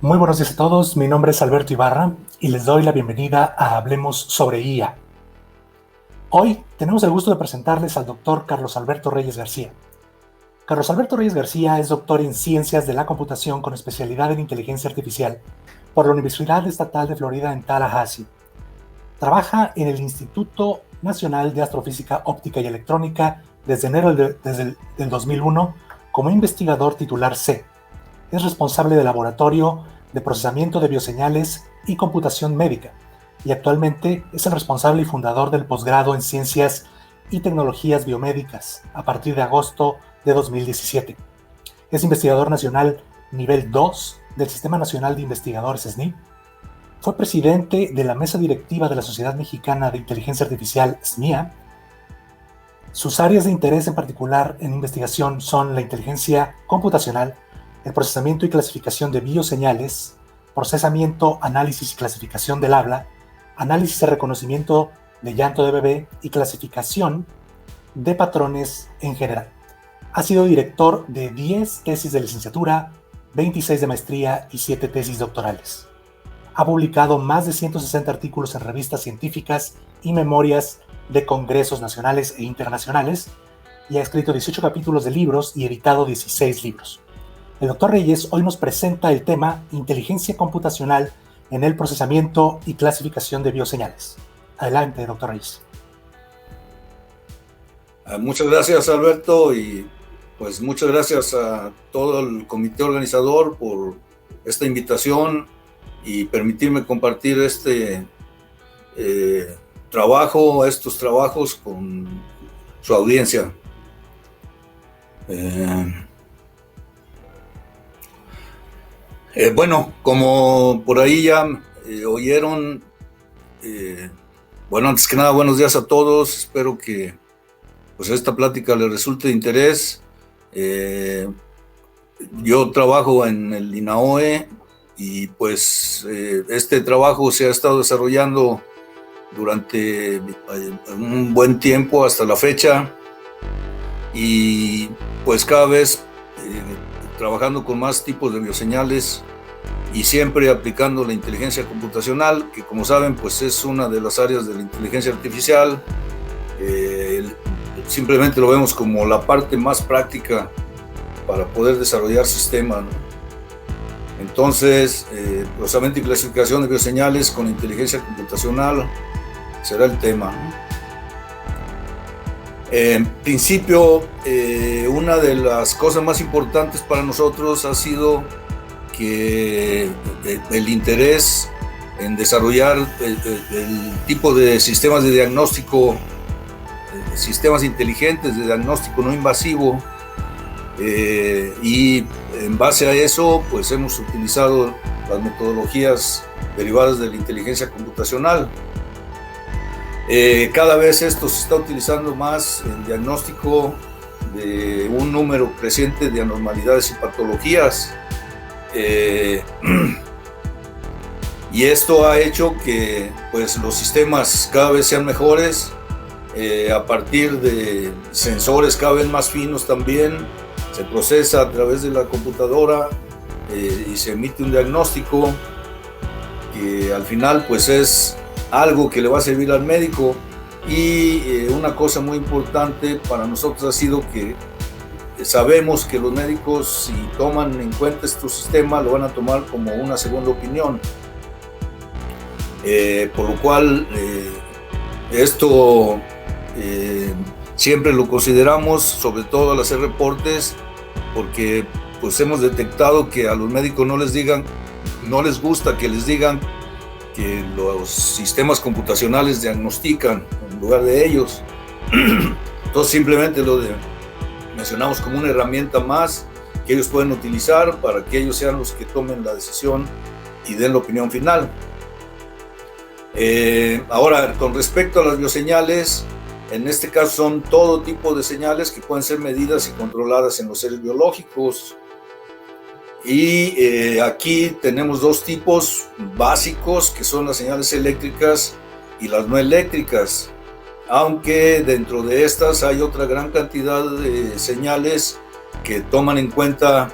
Muy buenos días a todos, mi nombre es Alberto Ibarra y les doy la bienvenida a Hablemos sobre IA. Hoy tenemos el gusto de presentarles al doctor Carlos Alberto Reyes García. Carlos Alberto Reyes García es doctor en Ciencias de la Computación con especialidad en Inteligencia Artificial por la Universidad Estatal de Florida en Tallahassee. Trabaja en el Instituto Nacional de Astrofísica Óptica y Electrónica desde enero del 2001 como investigador titular C. Es responsable del Laboratorio de Procesamiento de Bioseñales y Computación Médica, y actualmente es el responsable y fundador del posgrado en Ciencias y Tecnologías Biomédicas a partir de agosto de 2017. Es investigador nacional nivel 2 del Sistema Nacional de Investigadores SNI. Fue presidente de la mesa directiva de la Sociedad Mexicana de Inteligencia Artificial SMIA. Sus áreas de interés en particular en investigación son la inteligencia computacional, el procesamiento y clasificación de bioseñales, procesamiento, análisis y clasificación del habla, análisis y reconocimiento de llanto de bebé y clasificación de patrones en general. Ha sido director de 10 tesis de licenciatura, 26 de maestría y 7 tesis doctorales. Ha publicado más de 160 artículos en revistas científicas y memorias de congresos nacionales e internacionales y ha escrito 18 capítulos de libros y editado 16 libros. El doctor Reyes hoy nos presenta el tema inteligencia computacional en el procesamiento y clasificación de bioseñales. Adelante, doctor Reyes. Muchas gracias, Alberto, y pues muchas gracias a todo el comité organizador por esta invitación y permitirme compartir estos trabajos con su audiencia. Bueno, como por ahí ya oyeron, bueno, antes que nada, buenos días a todos. Espero que pues esta plática les resulte de interés. Yo trabajo en el INAOE y pues este trabajo se ha estado desarrollando durante un buen tiempo hasta la fecha y pues cada vez trabajando con más tipos de bioseñales y siempre aplicando la inteligencia computacional, que como saben pues es una de las áreas de la inteligencia artificial. Simplemente lo vemos como la parte más práctica para poder desarrollar sistemas, ¿no? Entonces, procesamiento y clasificación de bioseñales con inteligencia computacional será el tema, ¿no? En principio, una de las cosas más importantes para nosotros ha sido que el interés en desarrollar el tipo de sistemas de diagnóstico, sistemas inteligentes de diagnóstico no invasivo, y en base a eso pues hemos utilizado las metodologías derivadas de la inteligencia computacional. Cada vez esto se está utilizando más en diagnóstico de un número creciente de anormalidades y patologías, y esto ha hecho que pues los sistemas cada vez sean mejores, a partir de sensores cada vez más finos también. Se procesa a través de la computadora y se emite un diagnóstico que al final pues es algo que le va a servir al médico. Y una cosa muy importante para nosotros ha sido que sabemos que los médicos, si toman en cuenta este sistema, lo van a tomar como una segunda opinión, por lo cual esto siempre lo consideramos, sobre todo al hacer reportes, porque pues hemos detectado que a los médicos no les gusta que les digan que los sistemas computacionales diagnostican en lugar de ellos. Entonces simplemente mencionamos como una herramienta más que ellos pueden utilizar para que ellos sean los que tomen la decisión y den la opinión final. Ahora, con respecto a las bioseñales, en este caso son todo tipo de señales que pueden ser medidas y controladas en los seres biológicos. Y aquí tenemos dos tipos básicos, que son las señales eléctricas y las no eléctricas, aunque dentro de estas hay otra gran cantidad de señales que toman en cuenta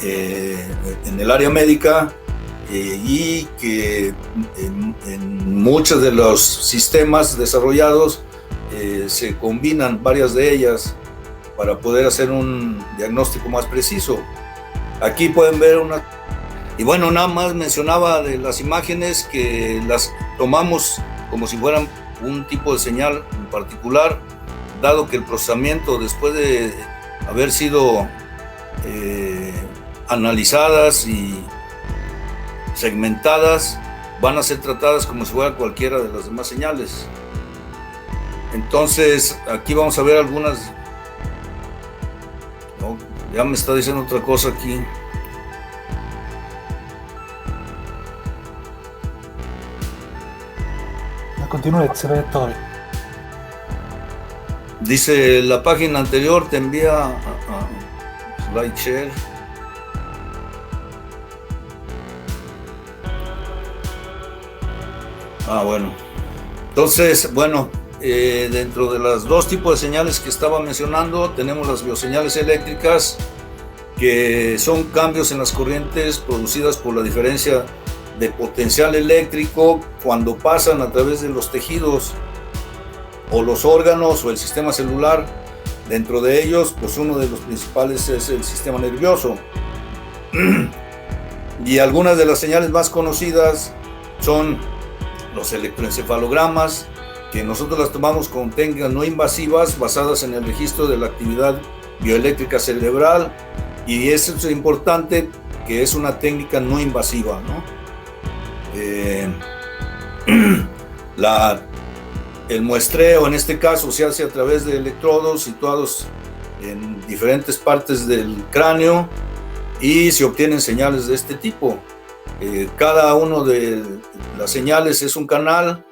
en el área médica y que en muchos de los sistemas desarrollados se combinan varias de ellas para poder hacer un diagnóstico más preciso. Aquí pueden ver una... Y bueno, nada más mencionaba de las imágenes que las tomamos como si fueran un tipo de señal en particular, dado que el procesamiento, después de haber sido analizadas y segmentadas, van a ser tratadas como si fuera cualquiera de las demás señales. Entonces, aquí vamos a ver algunas... No, ya me está diciendo otra cosa aquí. Continúe, se ve todo bien. Dice, la página anterior te envía a SlideShare. Bueno. Entonces, bueno, dentro de los dos tipos de señales que estaba mencionando, tenemos las bioseñales eléctricas, que son cambios en las corrientes producidas por la diferencia de potencial eléctrico cuando pasan a través de los tejidos o los órganos o el sistema celular. Dentro de ellos, pues uno de los principales es el sistema nervioso. Y algunas de las señales más conocidas son los electroencefalogramas, que nosotros las tomamos con técnicas no invasivas basadas en el registro de la actividad bioeléctrica cerebral, y eso es importante, que es una técnica no invasiva, ¿no? El muestreo en este caso se hace a través de electrodos situados en diferentes partes del cráneo y se obtienen señales de este tipo. Cada uno de las señales es un canal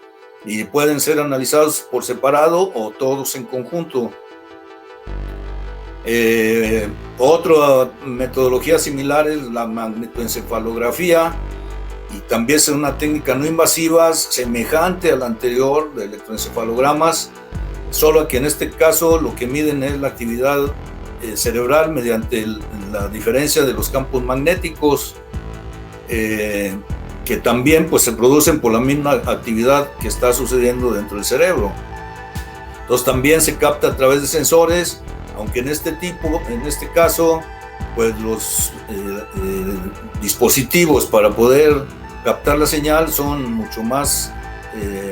y pueden ser analizados por separado o todos en conjunto. Otra metodología similar es la magnetoencefalografía, y también es una técnica no invasiva semejante a la anterior de electroencefalogramas, solo que en este caso lo que miden es la actividad cerebral mediante la diferencia de los campos magnéticos, que también pues se producen por la misma actividad que está sucediendo dentro del cerebro. Entonces también se capta a través de sensores, aunque en este caso pues los dispositivos para poder captar la señal son mucho más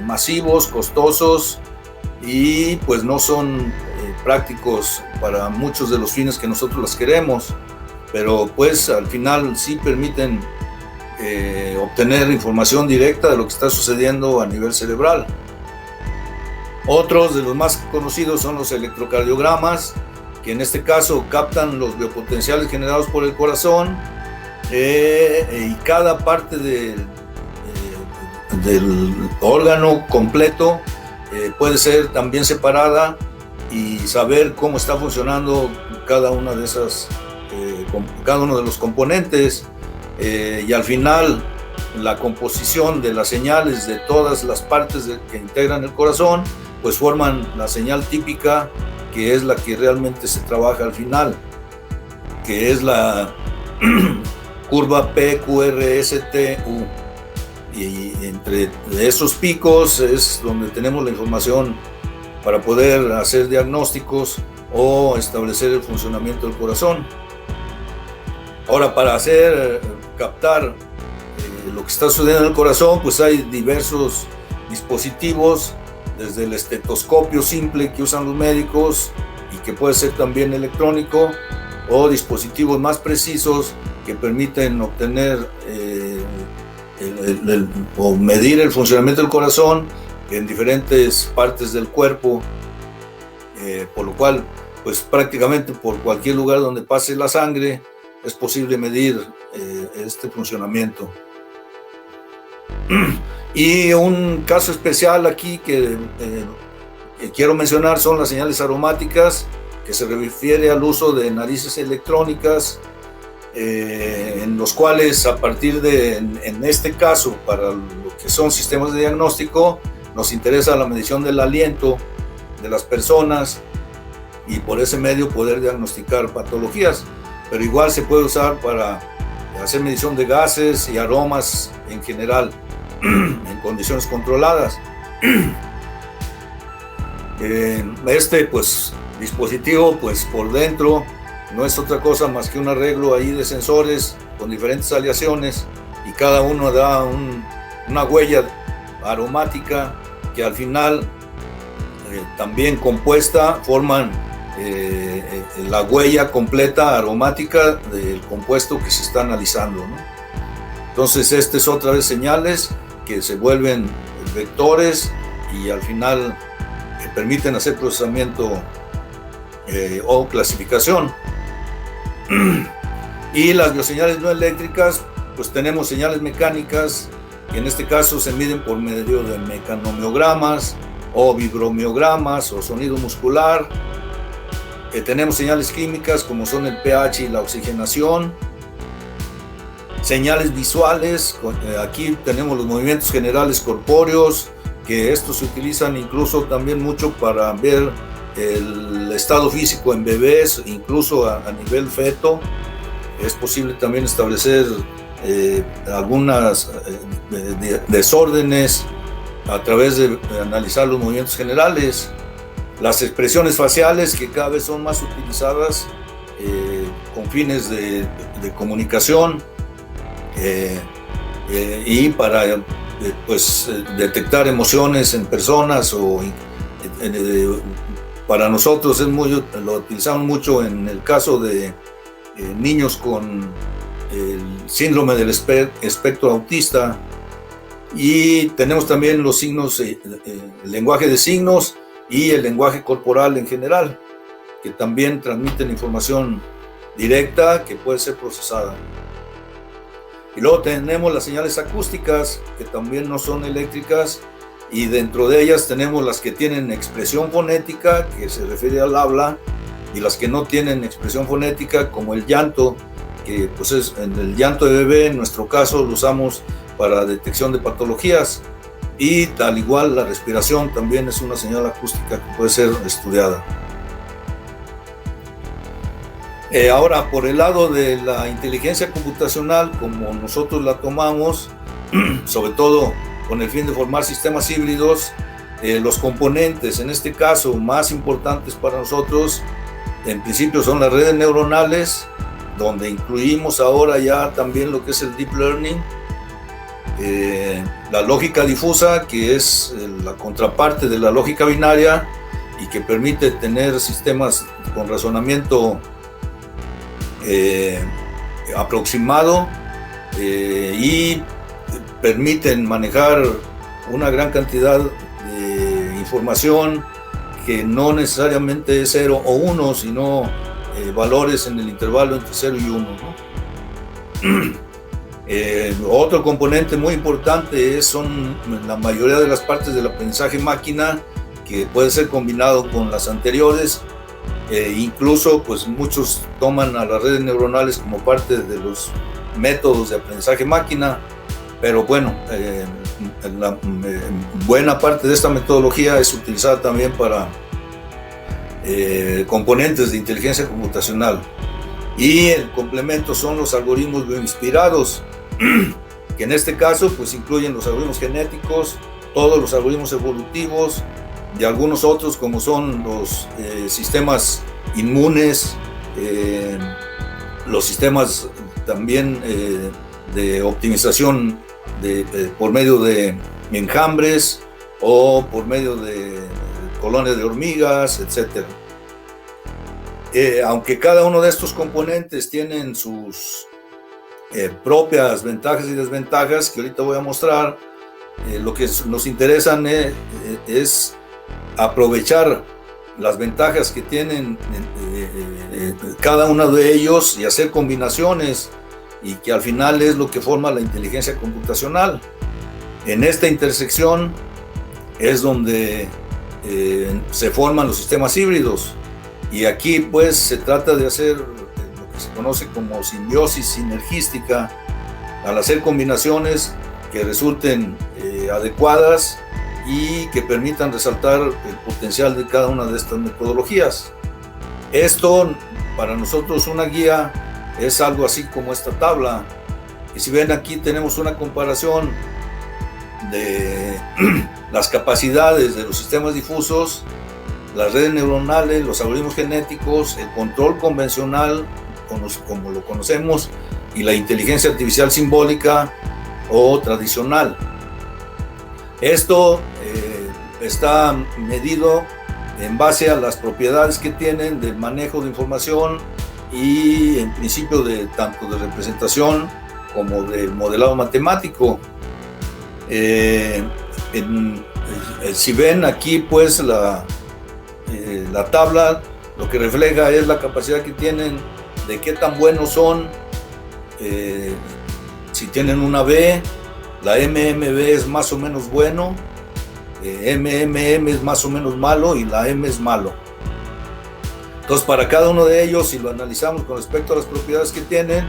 masivos, costosos, y pues no son prácticos para muchos de los fines que nosotros las queremos, pero pues al final sí permiten obtener información directa de lo que está sucediendo a nivel cerebral. Otros de los más conocidos son los electrocardiogramas, que en este caso captan los biopotenciales generados por el corazón, y cada parte del órgano completo puede ser también separada y saber cómo está funcionando cada una de esas, cada uno de los componentes, y al final la composición de las señales de todas las partes que integran el corazón pues forman la señal típica, que es la que realmente se trabaja al final, que es la curva PQRSTU, y entre esos picos es donde tenemos la información para poder hacer diagnósticos o establecer el funcionamiento del corazón. Ahora, para captar lo que está sucediendo en el corazón, pues hay diversos dispositivos, desde el estetoscopio simple que usan los médicos y que puede ser también electrónico, o dispositivos más precisos que permiten obtener o medir el funcionamiento del corazón en diferentes partes del cuerpo, por lo cual pues prácticamente por cualquier lugar donde pase la sangre es posible medir este funcionamiento. Y un caso especial aquí que quiero mencionar son las señales aromáticas, que se refiere al uso de narices electrónicas, en los cuales a partir de, en este caso, para lo que son sistemas de diagnóstico, nos interesa la medición del aliento de las personas y por ese medio poder diagnosticar patologías, pero igual se puede usar para hacer medición de gases y aromas en general en condiciones controladas. Este pues dispositivo pues por dentro no es otra cosa más que un arreglo ahí de sensores con diferentes aleaciones y cada uno da una huella aromática que al final también compuesta forman la huella completa aromática del compuesto que se está analizando, ¿no? Entonces es otra vez señales que se vuelven vectores y al final permiten hacer procesamiento o clasificación. Y las bioseñales no eléctricas, pues tenemos señales mecánicas que en este caso se miden por medio de mecanomiogramas o vibromiogramas o sonido muscular. Tenemos señales químicas como son el pH y la oxigenación. Señales visuales, aquí tenemos los movimientos generales corpóreos, que estos se utilizan incluso también mucho para ver el estado físico en bebés, incluso a nivel feto. Es posible también establecer algunas desórdenes a través de analizar los movimientos generales. Las expresiones faciales, que cada vez son más utilizadas con fines de comunicación y para pues detectar emociones en personas o para nosotros lo utilizamos mucho en el caso de niños con el síndrome del espectro autista, y tenemos también los signos, el lenguaje de signos y el lenguaje corporal en general, que también transmiten información directa que puede ser procesada. Y luego tenemos las señales acústicas, que también no son eléctricas, y dentro de ellas tenemos las que tienen expresión fonética, que se refiere al habla, y las que no tienen expresión fonética, como el llanto, que pues es en el llanto de bebé, en nuestro caso lo usamos para detección de patologías, y al igual la respiración también es una señal acústica que puede ser estudiada. Ahora, por el lado de la inteligencia computacional, como nosotros la tomamos, sobre todo con el fin de formar sistemas híbridos, los componentes, en este caso, más importantes para nosotros, en principio son las redes neuronales, donde incluimos ahora ya también lo que es el Deep Learning, la lógica difusa, que es la contraparte de la lógica binaria y que permite tener sistemas con razonamiento aproximado y permiten manejar una gran cantidad de información que no necesariamente es 0 o 1, sino valores en el intervalo entre 0 y 1, ¿no? Otro componente muy importante son la mayoría de las partes del aprendizaje máquina, que puede ser combinado con las anteriores. Incluso pues muchos toman a las redes neuronales como parte de los métodos de aprendizaje máquina, pero bueno, buena parte de esta metodología es utilizada también para componentes de inteligencia computacional, y el complemento son los algoritmos bioinspirados, que en este caso pues incluyen los algoritmos genéticos, todos los algoritmos evolutivos y algunos otros como son los sistemas inmunes, los sistemas también de optimización por medio de enjambres o por medio de colonias de hormigas, etc. Aunque cada uno de estos componentes tienen sus propias ventajas y desventajas que ahorita voy a mostrar, lo que nos interesan es aprovechar las ventajas que tienen cada uno de ellos y hacer combinaciones, y que al final es lo que forma la inteligencia computacional. En esta intersección es donde se forman los sistemas híbridos, y aquí pues se trata de hacer lo que se conoce como simbiosis sinergística, al hacer combinaciones que resulten adecuadas y que permitan resaltar el potencial de cada una de estas metodologías. Esto, para nosotros, una guía es algo así como esta tabla, y si ven aquí tenemos una comparación de las capacidades de los sistemas difusos, las redes neuronales, los algoritmos genéticos, el control convencional, como lo conocemos, y la inteligencia artificial simbólica o tradicional. Esto está medido en base a las propiedades que tienen del manejo de información y en principio tanto de representación como del modelado matemático. Si ven aquí pues la tabla, lo que refleja es la capacidad que tienen de qué tan buenos son. Si tienen una B, la MMB es más o menos bueno, MMM es más o menos malo y la M es malo. Entonces, para cada uno de ellos, si lo analizamos con respecto a las propiedades que tienen,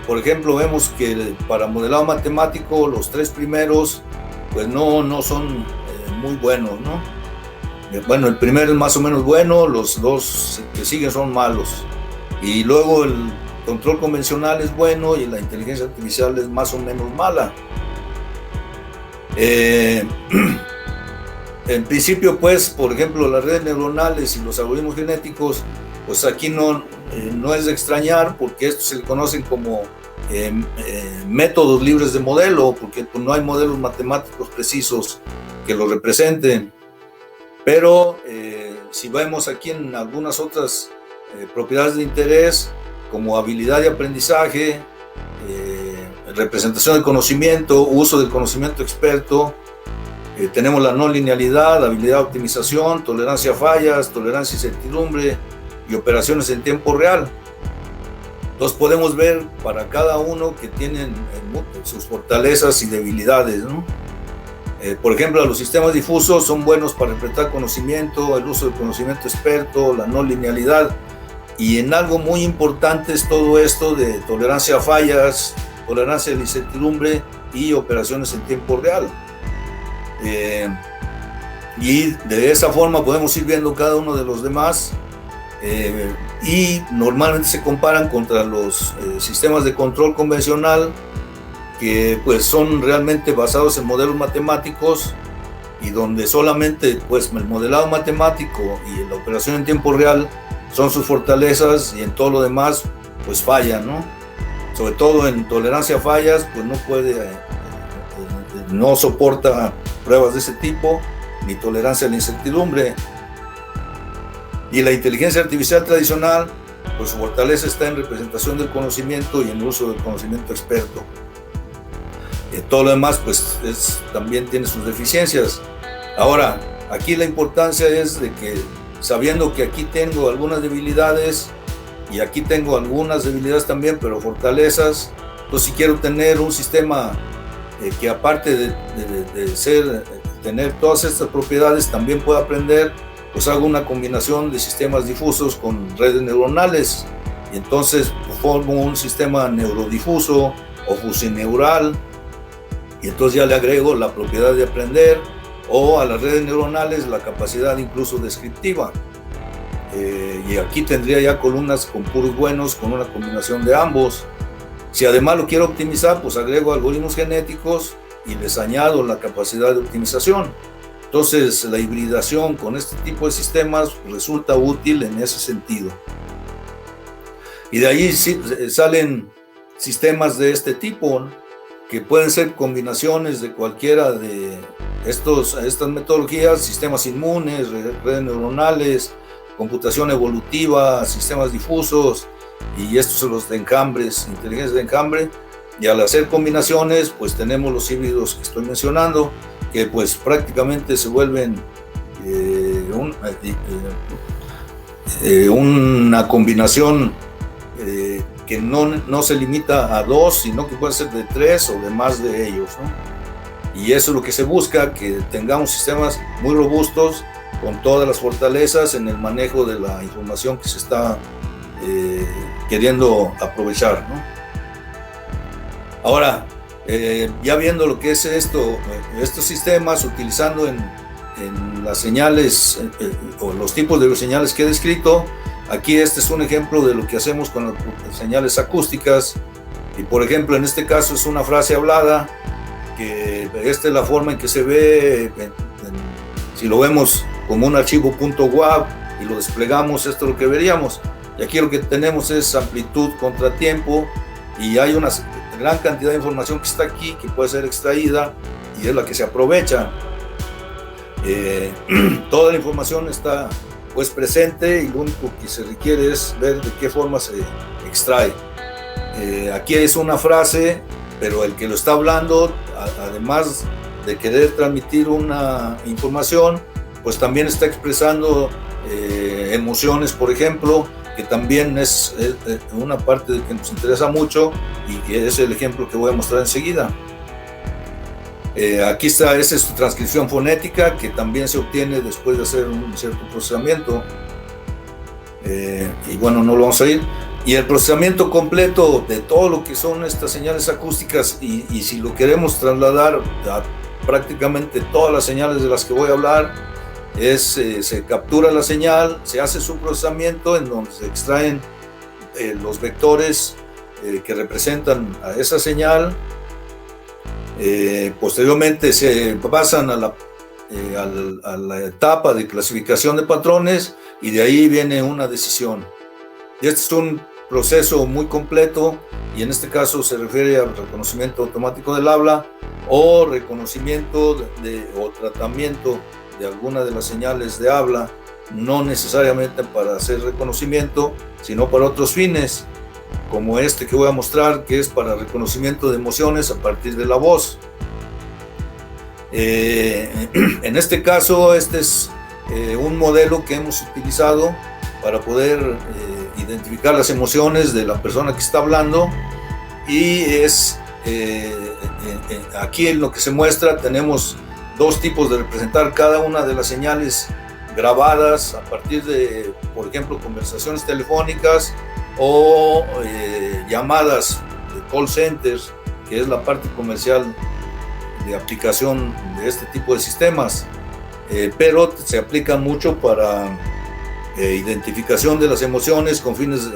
por ejemplo, vemos que para modelado matemático los tres primeros pues no son muy buenos, ¿no? Bueno, el primero es más o menos bueno, los dos que siguen son malos, y luego el control convencional es bueno y la inteligencia artificial es más o menos mala. En principio, pues, por ejemplo, las redes neuronales y los algoritmos genéticos, pues aquí no es de extrañar, porque estos se le conocen como métodos libres de modelo, porque pues, no hay modelos matemáticos precisos que lo representen. Pero si vemos aquí en algunas otras propiedades de interés, como habilidad de aprendizaje, representación del conocimiento, uso del conocimiento experto, tenemos la no linealidad, habilidad de optimización, tolerancia a fallas, tolerancia a incertidumbre y operaciones en tiempo real. Entonces podemos ver para cada uno que tienen sus fortalezas y debilidades, ¿no? Por ejemplo, los sistemas difusos son buenos para interpretar conocimiento, el uso del conocimiento experto, la no linealidad, y en algo muy importante es todo esto de tolerancia a fallas, tolerancia a la incertidumbre y operaciones en tiempo real. Y de esa forma podemos ir viendo cada uno de los demás, y normalmente se comparan contra los sistemas de control convencional, que pues son realmente basados en modelos matemáticos, y donde solamente pues el modelado matemático y la operación en tiempo real son sus fortalezas, y en todo lo demás pues fallan, ¿no? Sobre todo en tolerancia a fallas, pues no soporta pruebas de ese tipo, ni tolerancia a la incertidumbre. Y la inteligencia artificial tradicional, pues su fortaleza está en representación del conocimiento y en uso del conocimiento experto. Todo lo demás pues también tiene sus deficiencias. Ahora, aquí la importancia es de que, sabiendo que aquí tengo algunas debilidades y aquí tengo algunas debilidades también, pero fortalezas, pues si quiero tener un sistema que aparte de tener todas estas propiedades también pueda aprender, pues hago una combinación de sistemas difusos con redes neuronales, y entonces formo un sistema neurodifuso o fusineural, y entonces ya le agrego la propiedad de aprender, o a las redes neuronales la capacidad incluso descriptiva. Y aquí tendría ya columnas con puros buenos, con una combinación de ambos. Si además lo quiero optimizar, pues agrego algoritmos genéticos y les añado la capacidad de optimización. Entonces la hibridación con este tipo de sistemas resulta útil en ese sentido. Y de ahí salen sistemas de este tipo, ¿no?, que pueden ser combinaciones de cualquiera de estas metodologías: sistemas inmunes, redes neuronales, computación evolutiva, sistemas difusos, y estos son los de enjambres, inteligencia de enjambre. Y al hacer combinaciones, pues tenemos los híbridos que estoy mencionando, que pues prácticamente se vuelven una combinación que no se limita a 2, sino que puede ser de 3 o de más de ellos, ¿no? Y eso es lo que se busca, que tengamos sistemas muy robustos con todas las fortalezas en el manejo de la información que se está queriendo aprovechar, ¿no? Ahora, ya viendo lo que es estos sistemas, utilizando en las señales o los tipos de señales que he descrito, aquí este es un ejemplo de lo que hacemos con las señales acústicas. Y por ejemplo, en este caso es una frase hablada, que esta es la forma en que se ve, si lo vemos como un archivo .wav y lo desplegamos, esto es lo que veríamos. Y aquí lo que tenemos es amplitud contra tiempo, y hay una gran cantidad de información que está aquí, que puede ser extraída, y es la que se aprovecha. Toda la información está pues presente, y lo único que se requiere es ver de qué forma se extrae. Aquí es una frase, pero el que lo está hablando, además de querer transmitir una información, pues también está expresando emociones, por ejemplo, que también es una parte que nos interesa mucho, y que es el ejemplo que voy a mostrar enseguida. Aquí está, esa es su transcripción fonética, que también se obtiene después de hacer un cierto procesamiento. Y bueno, no lo vamos a ir. Y el procesamiento completo de todo lo que son estas señales acústicas, y si lo queremos trasladar a prácticamente todas las señales de las que voy a hablar, se captura la señal, se hace su procesamiento en donde se extraen los vectores que representan a esa señal. Posteriormente se pasan a la etapa de clasificación de patrones, y de ahí viene una decisión. Y este es un proceso muy completo, y en este caso se refiere al reconocimiento automático del habla, o reconocimiento o tratamiento de alguna de las señales de habla, no necesariamente para hacer reconocimiento, sino para otros fines, como este que voy a mostrar, que es para reconocimiento de emociones a partir de la voz. En este caso, este es un modelo que hemos utilizado para poder identificar las emociones de la persona que está hablando, y aquí en lo que se muestra tenemos dos tipos de representar cada una de las señales grabadas a partir de, por ejemplo, conversaciones telefónicas o llamadas de call centers, que es la parte comercial de aplicación de este tipo de sistemas, pero se aplican mucho para identificación de las emociones con fines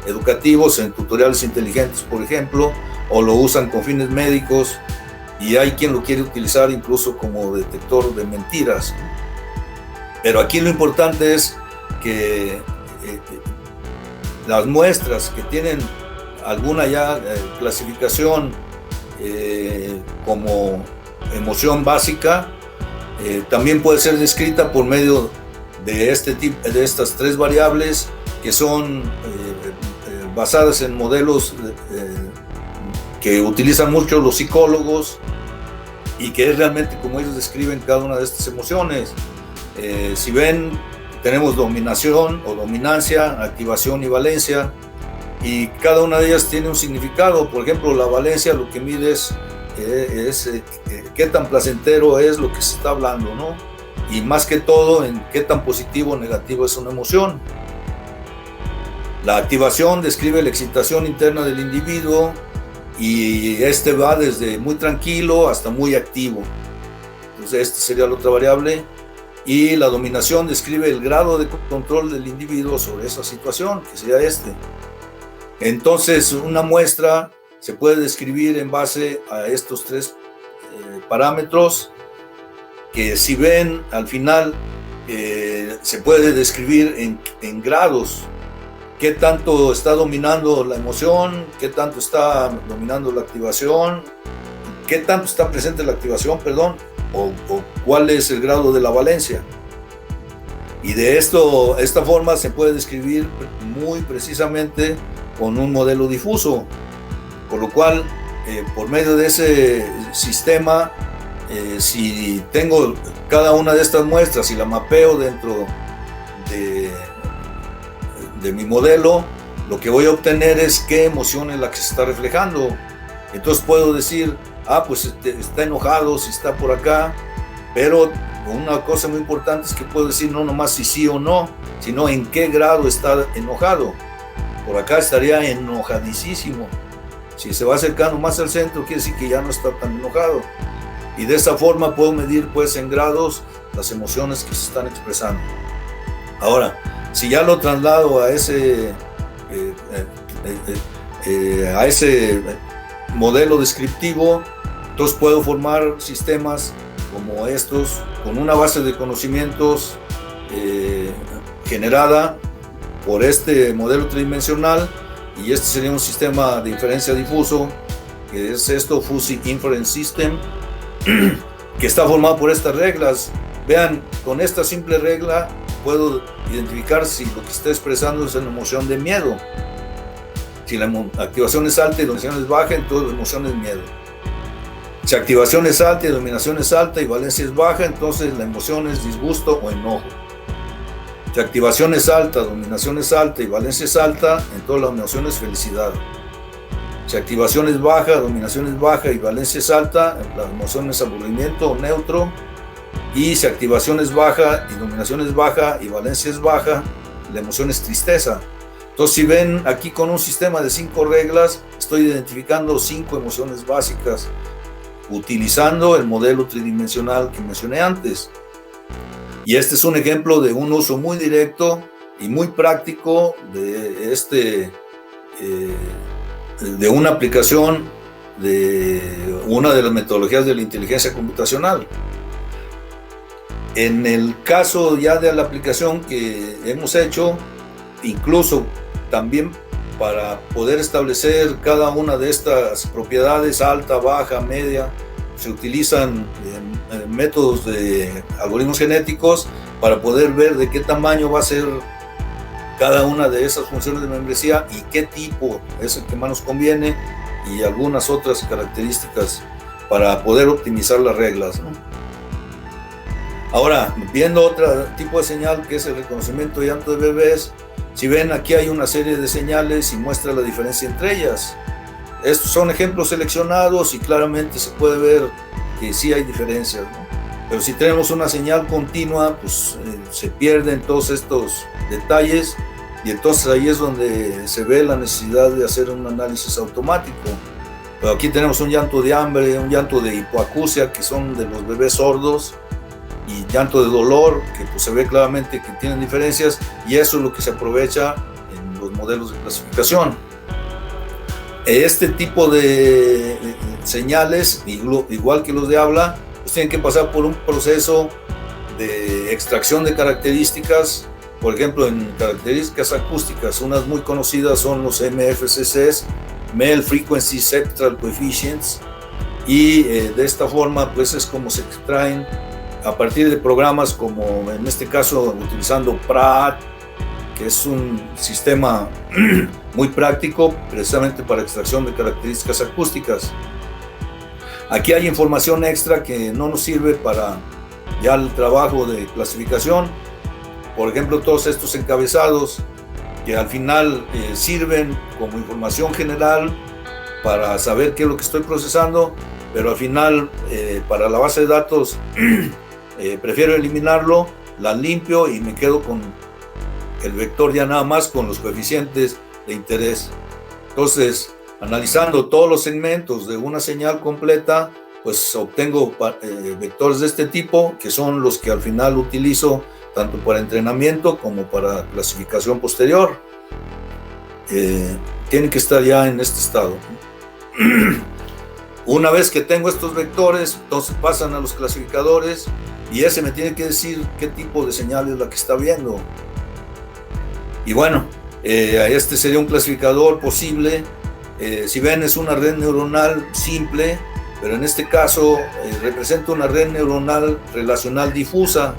educativos, en tutoriales inteligentes, por ejemplo, o lo usan con fines médicos, y hay quien lo quiere utilizar incluso como detector de mentiras. Pero aquí lo importante es que las muestras que tienen alguna ya clasificación como emoción básica, también puede ser descrita por medio de estas tres variables, que son basadas en modelos que utilizan mucho los psicólogos, y que es realmente como ellos describen cada una de estas emociones. Si ven, tenemos dominación o dominancia, activación y valencia, y cada una de ellas tiene un significado. Por ejemplo, la valencia lo que mide es qué tan placentero es lo que se está hablando, ¿no? Y más que todo, en qué tan positivo o negativo es una emoción. La activación describe la excitación interna del individuo, y este va desde muy tranquilo hasta muy activo. Entonces, esta sería la otra variable. Y la dominación describe el grado de control del individuo sobre esa situación, que sería este. Entonces, una muestra se puede describir en base a estos tres parámetros, que si ven al final se puede describir en grados. Qué tanto está dominando la emoción, qué tanto está dominando la activación, qué tanto está presente la activación, perdón, o cuál es el grado de la valencia. Y de esta forma se puede describir muy precisamente con un modelo difuso, por lo cual por medio de ese sistema, si tengo cada una de estas muestras y la mapeo dentro de mi modelo, lo que voy a obtener es qué emoción es la que se está reflejando. Entonces puedo decir, pues está enojado, si está por acá, pero una cosa muy importante es que puedo decir no nomás si sí o no, sino en qué grado está enojado. Por acá estaría enojadísimo. Si se va acercando más al centro, quiere decir que ya no está tan enojado. Y de esa forma puedo medir pues en grados las emociones que se están expresando. Ahora, si ya lo traslado a ese modelo descriptivo, entonces puedo formar sistemas como estos, con una base de conocimientos generada por este modelo tridimensional, y este sería un sistema de inferencia difuso, que es esto, Fuzzy Inference System, que está formado por estas reglas. Vean, con esta simple regla puedo identificar si lo que está expresando es una emoción de miedo. Si la activación es alta y la dominación es baja, entonces la emoción es miedo. Si activación es alta y dominación es alta y valencia es baja, entonces la emoción es disgusto o enojo. Si activación es alta, dominación es alta y valencia es alta, entonces la emoción es felicidad. Si activación es baja, dominación es baja y valencia es alta, la emoción es aburrimiento o neutro. Y si activación es baja y dominación es baja y valencia es baja, la emoción es tristeza. Entonces, si ven aquí con un sistema de 5 reglas, estoy identificando 5 emociones básicas utilizando el modelo tridimensional que mencioné antes. Y este es un ejemplo de un uso muy directo y muy práctico de una aplicación de una de las metodologías de la inteligencia computacional. En el caso ya de la aplicación que hemos hecho, incluso también para poder establecer cada una de estas propiedades, alta, baja, media, se utilizan métodos de algoritmos genéticos para poder ver de qué tamaño va a ser cada una de esas funciones de membresía y qué tipo es el que más nos conviene, y algunas otras características para poder optimizar las reglas, ¿no? Ahora, viendo otro tipo de señal que es el reconocimiento de llanto de bebés, si ven aquí hay una serie de señales y muestra la diferencia entre ellas. Estos son ejemplos seleccionados y claramente se puede ver que sí hay diferencias, ¿no? Pero si tenemos una señal continua, pues se pierden todos estos detalles, y entonces ahí es donde se ve la necesidad de hacer un análisis automático. Pero aquí tenemos un llanto de hambre, un llanto de hipoacusia, que son de los bebés sordos, y llanto de dolor, que pues se ve claramente que tienen diferencias, y eso es lo que se aprovecha en los modelos de clasificación. Este tipo de señales, igual que los de habla, pues tienen que pasar por un proceso de extracción de características. Por ejemplo, en características acústicas, unas muy conocidas son los MFCCs, Male Frequency Spectral Coefficients, y de esta forma pues es como se extraen a partir de programas como en este caso utilizando PRAT, que es un sistema muy práctico precisamente para extracción de características acústicas. Aquí hay información extra que no nos sirve para ya el trabajo de clasificación. Por ejemplo, todos estos encabezados que al final sirven como información general para saber qué es lo que estoy procesando, pero al final para la base de datos prefiero eliminarlo, la limpio y me quedo con el vector ya nada más con los coeficientes de interés. Entonces, analizando todos los segmentos de una señal completa, pues obtengo vectores de este tipo, que son los que al final utilizo tanto para entrenamiento como para clasificación posterior. Tienen que estar ya en este estado. Una vez que tengo estos vectores, entonces pasan a los clasificadores, y ese me tiene que decir qué tipo de señal es la que está viendo. Y bueno, este sería un clasificador posible. Si ven, es una red neuronal simple, pero en este caso representa una red neuronal relacional difusa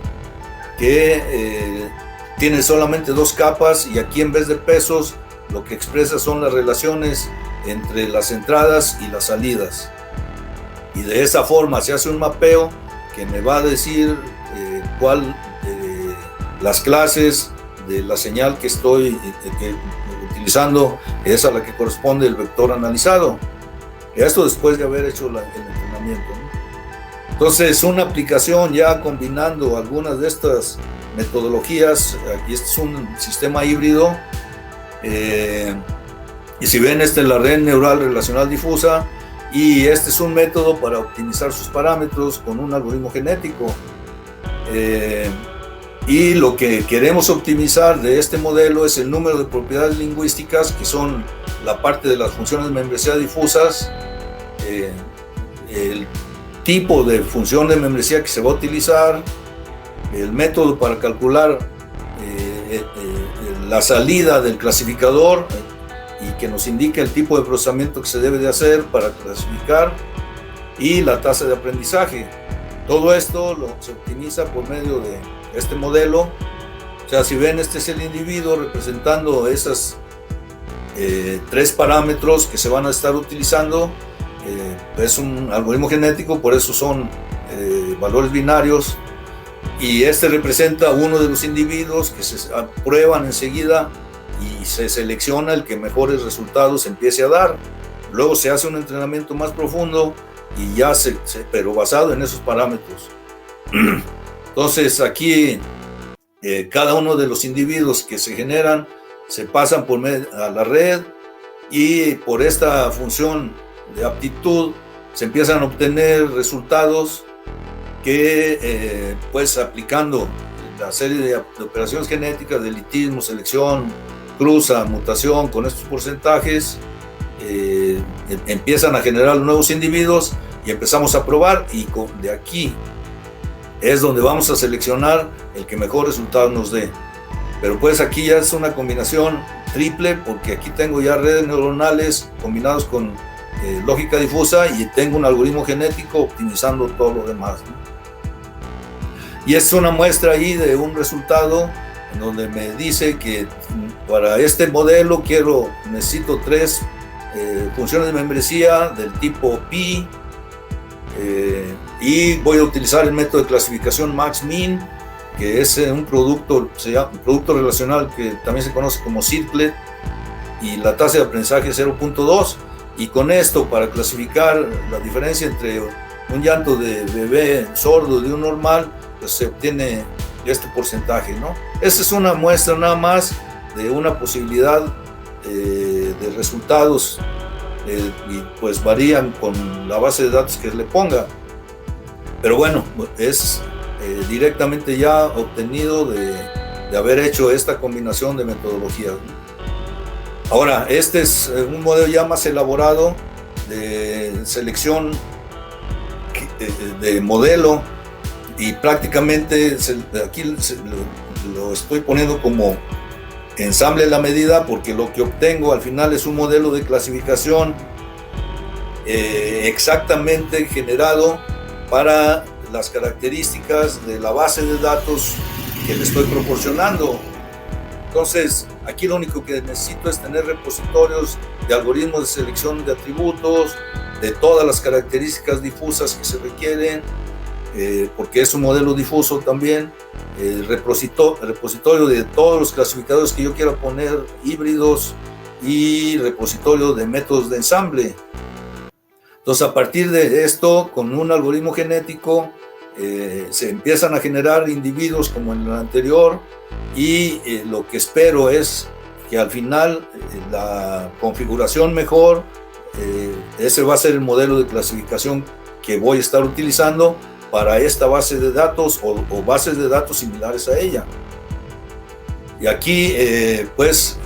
que tiene solamente 2 capas, y aquí en vez de pesos lo que expresa son las relaciones entre las entradas y las salidas, y de esa forma se hace un mapeo que me va a decir cual las clases de la señal que estoy utilizando es a la que corresponde el vector analizado. Esto después de haber hecho el entrenamiento, ¿no? Entonces, una aplicación ya combinando algunas de estas metodologías, aquí este es un sistema híbrido, y si ven, esta es la red neural relacional difusa, y este es un método para optimizar sus parámetros con un algoritmo genético. Y lo que queremos optimizar de este modelo es el número de propiedades lingüísticas, que son la parte de las funciones de membresía difusas, el tipo de función de membresía que se va a utilizar, el método para calcular la salida del clasificador y que nos indique el tipo de procesamiento que se debe de hacer para clasificar, y la tasa de aprendizaje. Todo esto se optimiza por medio de este modelo. O sea, si ven, este es el individuo representando esos 3 parámetros que se van a estar utilizando. Es un algoritmo genético, por eso son valores binarios, y este representa uno de los individuos que se aprueban enseguida y se selecciona el que mejores resultados empiece a dar. Luego se hace un entrenamiento más profundo y ya pero basado en esos parámetros. Entonces aquí cada uno de los individuos que se generan se pasan a la red, y por esta función de aptitud se empiezan a obtener resultados que pues aplicando la serie de operaciones genéticas de elitismo, selección, cruza, mutación, con estos porcentajes empiezan a generar nuevos individuos y empezamos a probar, y de aquí es donde vamos a seleccionar el que mejor resultado nos dé. Pero pues aquí ya es una combinación triple, porque aquí tengo ya redes neuronales combinadas con lógica difusa, y tengo un algoritmo genético optimizando todo lo demás, ¿no? Y es una muestra ahí de un resultado en donde me dice que para este modelo necesito 3 funciones de membresía del tipo pi, y voy a utilizar el método de clasificación max-min, que es un producto relacional que también se conoce como Circlet, y la tasa de aprendizaje es 0.2, y con esto, para clasificar la diferencia entre un llanto de bebé sordo de un normal, pues se obtiene este porcentaje, ¿no? Esta es una muestra nada más de una posibilidad de resultados, y pues varían con la base de datos que le ponga, pero bueno, es directamente ya obtenido de haber hecho esta combinación de metodologías, ¿no? Ahora, este es un modelo ya más elaborado de selección de modelo, y prácticamente aquí lo estoy poniendo como ensamble a la medida, porque lo que obtengo al final es un modelo de clasificación exactamente generado para las características de la base de datos que le estoy proporcionando. Entonces, aquí lo único que necesito es tener repositorios de algoritmos de selección de atributos, de todas las características difusas que se requieren, porque es un modelo difuso también, repositorio de todos los clasificadores que yo quiera poner híbridos, y repositorio de métodos de ensamble. Entonces, a partir de esto, con un algoritmo genético, se empiezan a generar individuos como en el anterior, y lo que espero es que al final la configuración mejor, ese va a ser el modelo de clasificación que voy a estar utilizando para esta base de datos o bases de datos similares a ella. Y aquí pues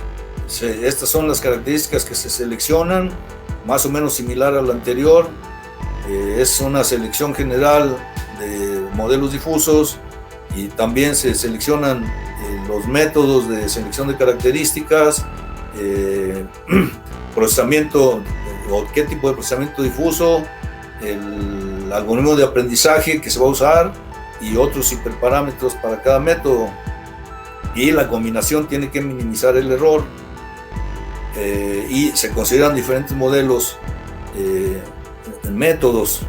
estas son las características que se seleccionan, más o menos similar a lo anterior. Es una selección general de modelos difusos, y también se seleccionan los métodos de selección de características, procesamiento o qué tipo de procesamiento difuso, el algoritmo de aprendizaje que se va a usar, y otros hiperparámetros para cada método, y la combinación tiene que minimizar el error, y se consideran diferentes modelos, métodos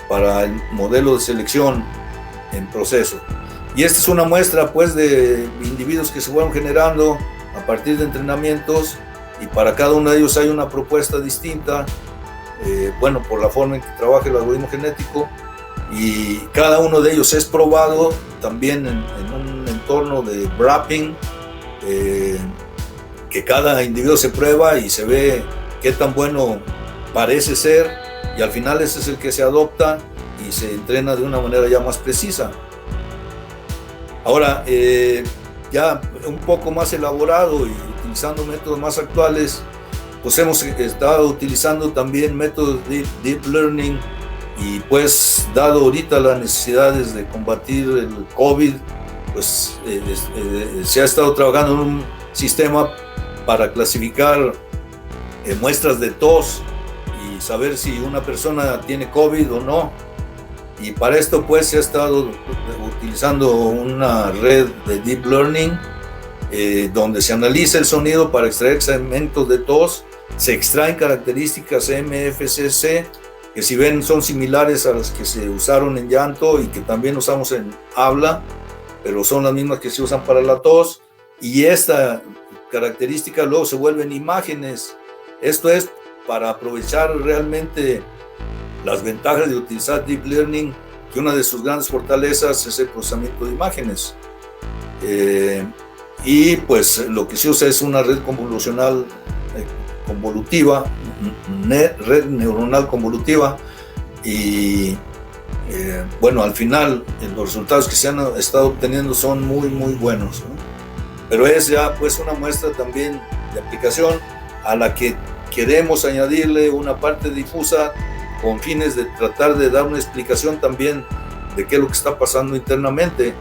para el modelo de selección en proceso. Y esta es una muestra pues de individuos que se fueron generando a partir de entrenamientos, y para cada uno de ellos hay una propuesta distinta, bueno, por la forma en que trabaja el algoritmo genético, y cada uno de ellos es probado también en un entorno de wrapping, que cada individuo se prueba y se ve qué tan bueno parece ser, y al final ese es el que se adopta y se entrena de una manera ya más precisa. Ahora, ya un poco más elaborado y utilizando métodos más actuales, pues hemos estado utilizando también métodos de Deep Learning, y pues dado ahorita las necesidades de combatir el COVID, pues se ha estado trabajando en un sistema para clasificar muestras de tos y saber si una persona tiene COVID o no. Y para esto pues se ha estado utilizando una red de Deep Learning, donde se analiza el sonido para extraer segmentos de tos, se extraen características MFCC, que si ven son similares a las que se usaron en llanto y que también usamos en habla, pero son las mismas que se usan para la tos, y esta característica luego se vuelven imágenes. Esto es para aprovechar realmente las ventajas de utilizar Deep Learning, que una de sus grandes fortalezas es el procesamiento de imágenes. Y pues lo que se usa es una red convolucional convolutiva, red neuronal convolutiva, y bueno, al final los resultados que se han estado obteniendo son muy buenos, ¿no? Pero es ya pues una muestra también de aplicación a la que queremos añadirle una parte difusa con fines de tratar de dar una explicación también de qué es lo que está pasando internamente,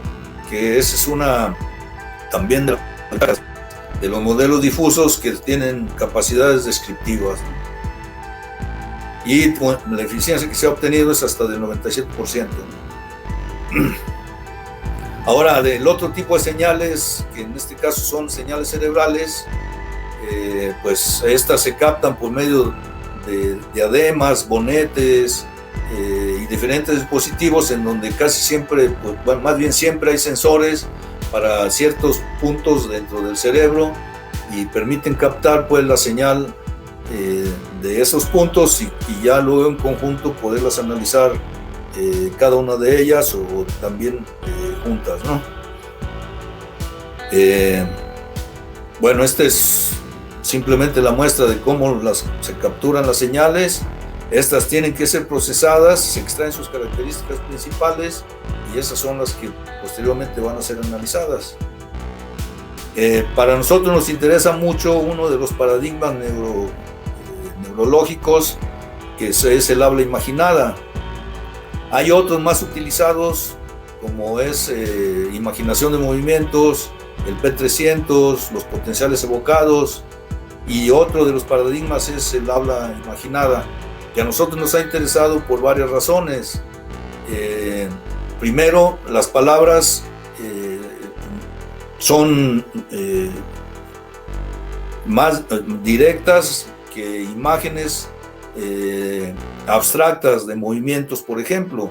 que esa es una también de los modelos difusos que tienen capacidades descriptivas, ¿no? Y bueno, la eficiencia que se ha obtenido es hasta del 97%, ¿no? Ahora, del otro tipo de señales, que en este caso son señales cerebrales, pues estas se captan por medio de diademas, bonetes y diferentes dispositivos, en donde casi siempre, pues, bueno, más bien siempre hay sensores para ciertos puntos dentro del cerebro, y permiten captar pues la señal de esos puntos, y ya luego en conjunto poderlas analizar cada una de ellas, o también juntas, ¿no? Bueno, esta es simplemente la muestra de cómo se capturan las señales. Estas tienen que ser procesadas, se extraen sus características principales, y esas son las que posteriormente van a ser analizadas. Para nosotros nos interesa mucho uno de los paradigmas neurológicos, que es el habla imaginada. Hay otros más utilizados, como es imaginación de movimientos, el P300, los potenciales evocados, y otro de los paradigmas es el habla imaginada, que a nosotros nos ha interesado por varias razones. Primero, las palabras son más directas que imágenes abstractas de movimientos, por ejemplo.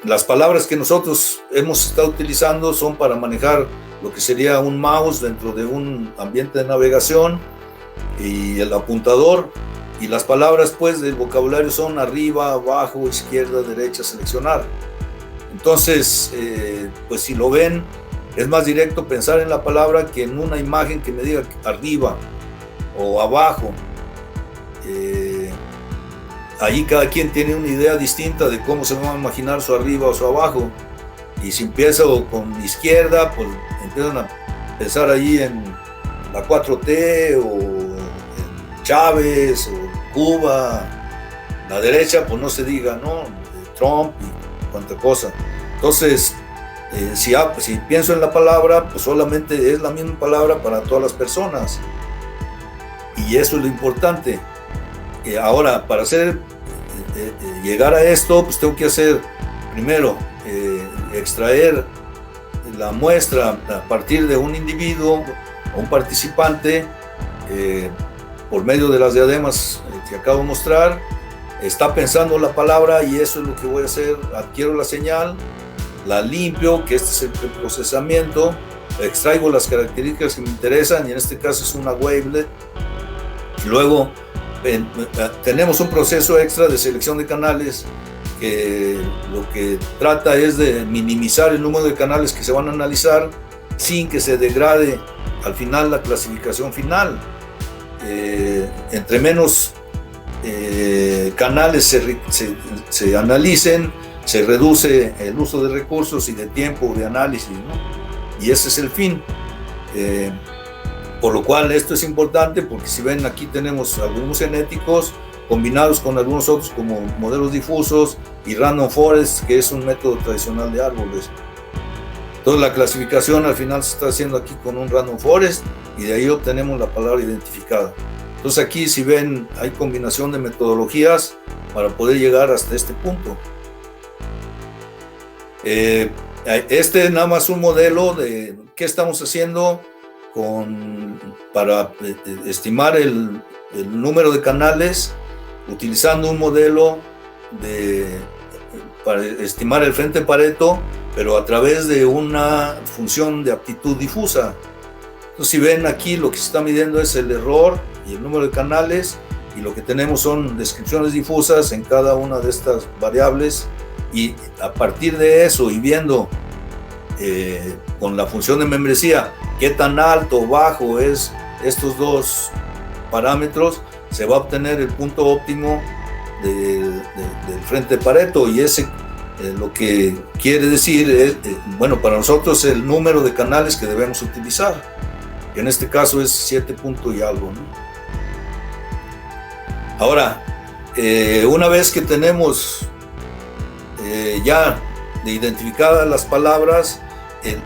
Las palabras que nosotros hemos estado utilizando son para manejar lo que sería un mouse dentro de un ambiente de navegación, y el apuntador, y las palabras pues del vocabulario son arriba, abajo, izquierda, derecha, seleccionar. Entonces, pues si lo ven, es más directo pensar en la palabra que en una imagen que me diga arriba o abajo. Ahí cada quien tiene una idea distinta de cómo se va a imaginar su arriba o su abajo. Y si empiezo con izquierda, pues empiezan a pensar ahí en la 4T, o en Chávez, o Cuba. La derecha, pues no se diga, ¿no? Trump y cuánta cosa. Entonces, si pienso en la palabra, pues solamente es la misma palabra para todas las personas. Y eso es lo importante. Ahora, para llegar a esto, pues tengo que hacer, primero, extraer la muestra a partir de un individuo o un participante, por medio de las diademas que acabo de mostrar. Está pensando la palabra, y eso es lo que voy a hacer. Adquiero la señal, la limpio, que este es el preprocesamiento, extraigo las características que me interesan, y en este caso es una wavelet. Luego tenemos un proceso extra de selección de canales que lo que trata es de minimizar el número de canales que se van a analizar sin que se degrade al final la clasificación final. Entre menos canales se analicen, se reduce el uso de recursos y de tiempo de análisis, ¿no? Y ese es el fin. Por lo cual esto es importante, porque si ven aquí tenemos algoritmos genéticos combinados con algunos otros como modelos difusos y random forest, que es un método tradicional de árboles. Entonces la clasificación al final se está haciendo aquí con un random forest y de ahí obtenemos la palabra identificada. Entonces aquí, si ven, hay combinación de metodologías para poder llegar hasta este punto. Este es nada más un modelo de qué estamos haciendo para estimar el número de canales, utilizando un modelo para estimar el frente Pareto, pero a través de una función de aptitud difusa. Entonces, si ven aquí, lo que se está midiendo es el error y el número de canales, y lo que tenemos son descripciones difusas en cada una de estas variables, y a partir de eso, y viendo con la función de membresía qué tan alto o bajo es estos dos parámetros, se va a obtener el punto óptimo del frente Pareto, y ese lo que quiere decir es, bueno, para nosotros el número de canales que debemos utilizar, que en este caso es 7 punto y algo, ¿no? Ahora, una vez que tenemos ya identificadas las palabras,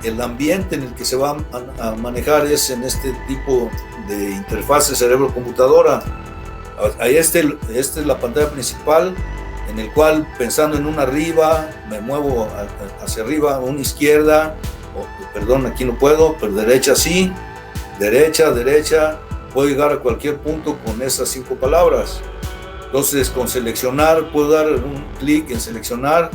el ambiente en el que se va a manejar es en este tipo de interfase cerebro-computadora. Esta es la pantalla principal, en el cual, pensando en una arriba, me muevo hacia arriba, una izquierda, perdón, aquí no puedo, pero derecha sí, derecha, puedo llegar a cualquier punto con esas 5 palabras. Entonces, con seleccionar, puedo dar un clic en seleccionar.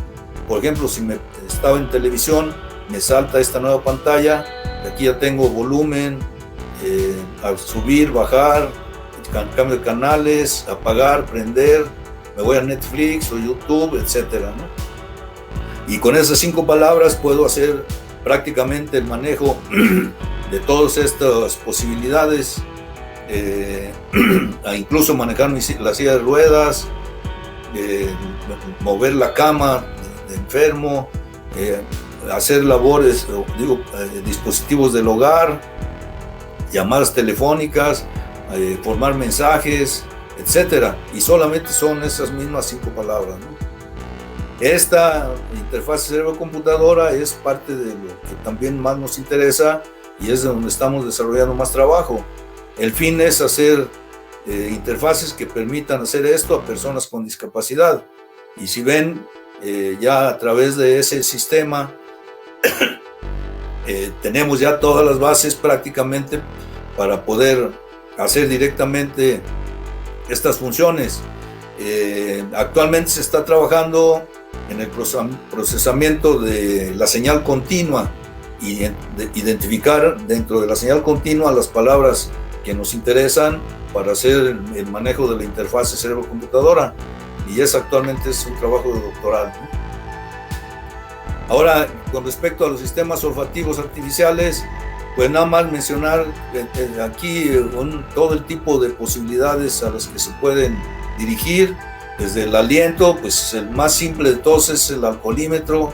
Por ejemplo, si estaba en televisión, me salta esta nueva pantalla. Aquí ya tengo volumen, subir, bajar, cambio de canales, apagar, prender, me voy a Netflix o YouTube, etcétera, ¿no? Y con esas 5 palabras puedo hacer prácticamente el manejo de todas estas posibilidades, a incluso manejar la silla de ruedas, mover la cama de enfermo, hacer labores, dispositivos del hogar, llamadas telefónicas, formar mensajes, etcétera, y solamente son esas mismas 5 palabras, ¿no? Esta interfaz cerebro-computadora es parte de lo que también más nos interesa y es de donde estamos desarrollando más trabajo. El fin es hacer interfaces que permitan hacer esto a personas con discapacidad. Y si ven, ya a través de ese sistema tenemos ya todas las bases prácticamente para poder hacer directamente estas funciones. Actualmente se está trabajando en el procesamiento de la señal continua y identificar dentro de la señal continua las palabras que nos interesan para hacer el manejo de la interfaz cerebro-computadora, y actualmente es un trabajo de doctoral, ¿no? Ahora, con respecto a los sistemas olfativos artificiales, pues nada más mencionar aquí todo el tipo de posibilidades a las que se pueden dirigir. Desde el aliento, pues el más simple de todos es el alcoholímetro,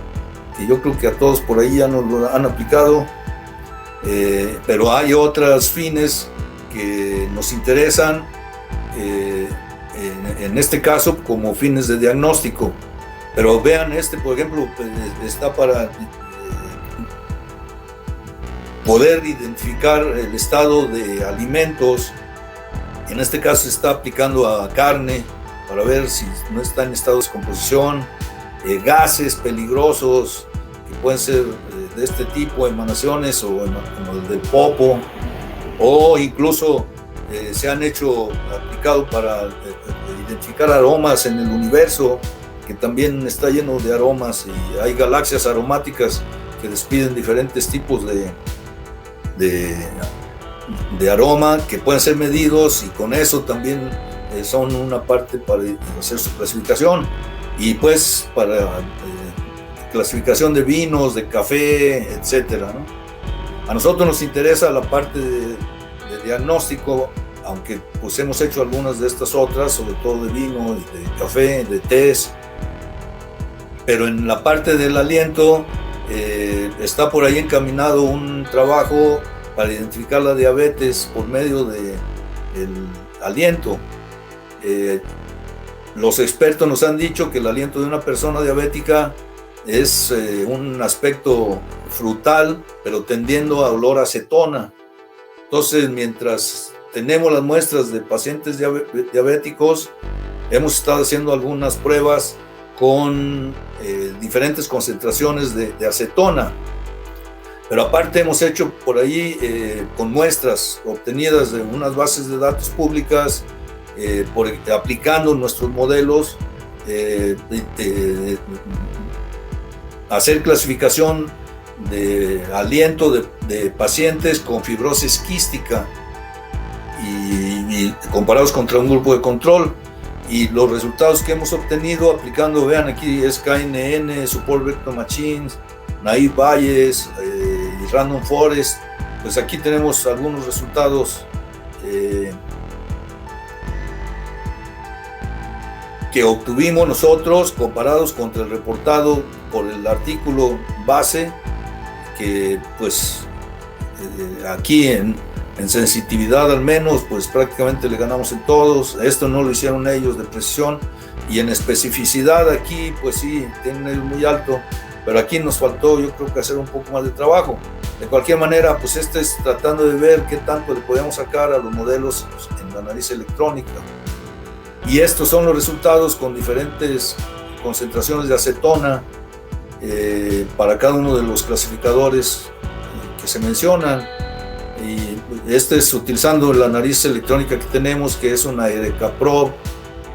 que yo creo que a todos por ahí ya nos lo han aplicado, pero hay otros fines que nos interesan, en este caso como fines de diagnóstico. Pero vean, por ejemplo, está para poder identificar el estado de alimentos. En este caso se está aplicando a carne para ver si no está en estado de descomposición, gases peligrosos que pueden ser de este tipo, emanaciones o como el del popo, o incluso se han aplicado para identificar aromas en el universo, que también está lleno de aromas, y hay galaxias aromáticas que despiden diferentes tipos de aroma que pueden ser medidos, y con eso también son una parte para hacer su clasificación. Y pues para clasificación de vinos, de café, etcétera, ¿no? A nosotros nos interesa la parte de diagnóstico, aunque pues hemos hecho algunas de estas otras, sobre todo de vino, de café, de tés, pero en la parte del aliento está por ahí encaminado un trabajo para identificar la diabetes por medio del aliento. Los expertos nos han dicho que el aliento de una persona diabética es un aspecto frutal, pero tendiendo a olor a acetona. Entonces, mientras tenemos las muestras de pacientes diabéticos, hemos estado haciendo algunas pruebas con diferentes concentraciones de acetona. Pero aparte hemos hecho por ahí con muestras obtenidas de unas bases de datos públicas, aplicando nuestros modelos, hacer clasificación de aliento de pacientes con fibrosis quística y comparados contra un grupo de control. Y los resultados que hemos obtenido aplicando, vean aquí, es KNN, Support Vector Machines, Naive Bayes y Random Forest. Pues aquí tenemos algunos resultados que obtuvimos nosotros comparados contra el reportado por el artículo base, que pues aquí en sensitividad al menos pues prácticamente le ganamos en todos. Esto no lo hicieron ellos de precisión, y en especificidad aquí pues sí tienen ellos muy alto, pero aquí nos faltó, yo creo, que hacer un poco más de trabajo. De cualquier manera, pues es tratando de ver qué tanto le podemos sacar a los modelos en la nariz electrónica. Y estos son los resultados con diferentes concentraciones de acetona para cada uno de los clasificadores que se mencionan. Y este es utilizando la nariz electrónica que tenemos, que es una EDK Pro,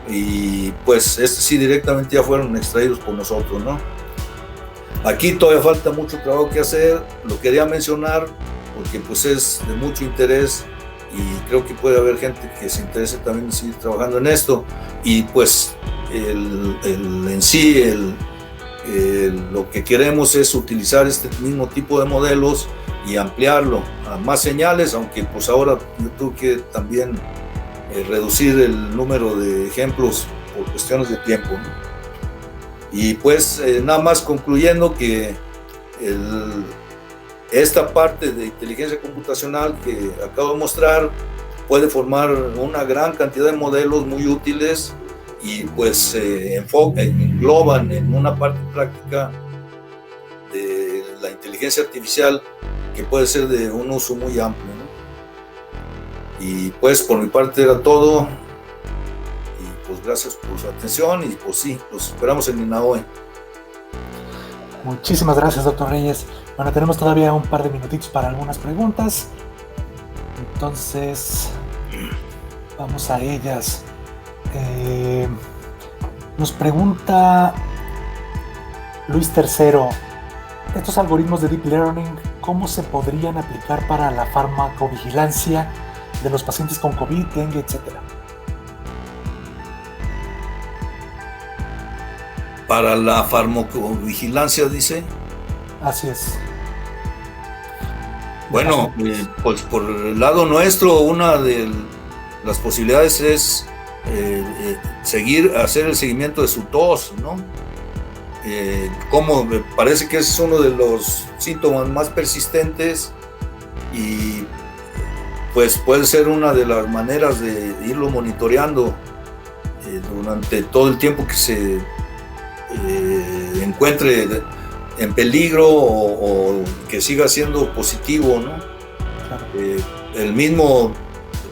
y pues este sí directamente ya fueron extraídos por nosotros, ¿no? Aquí todavía falta mucho trabajo que hacer, lo quería mencionar porque pues es de mucho interés, y creo que puede haber gente que se interese también en seguir trabajando en esto. Y pues en sí lo que queremos es utilizar este mismo tipo de modelos y ampliarlo a más señales, aunque pues ahora yo tuve que también reducir el número de ejemplos por cuestiones de tiempo, ¿no? Y pues nada más concluyendo que esta parte de inteligencia computacional que acabo de mostrar puede formar una gran cantidad de modelos muy útiles, y pues engloban en una parte práctica de la inteligencia artificial que puede ser de un uso muy amplio, ¿no? Y pues por mi parte era todo, y pues gracias por su atención, y pues sí, los esperamos en INAOE. Muchísimas gracias, doctor Reyes. Bueno, tenemos todavía un par de minutitos para algunas preguntas, entonces vamos a ellas. Nos pregunta Luis III, estos algoritmos de Deep Learning, ¿cómo se podrían aplicar para la farmacovigilancia de los pacientes con COVID, dengue, etcétera? Para la farmacovigilancia, dice. Así es. Bueno, pues por el lado nuestro, una de las posibilidades es hacer el seguimiento de su tos, ¿no? Como me parece que es uno de los síntomas más persistentes, y pues puede ser una de las maneras de irlo monitoreando durante todo el tiempo que se encuentre en peligro o que siga siendo positivo, ¿no? Claro.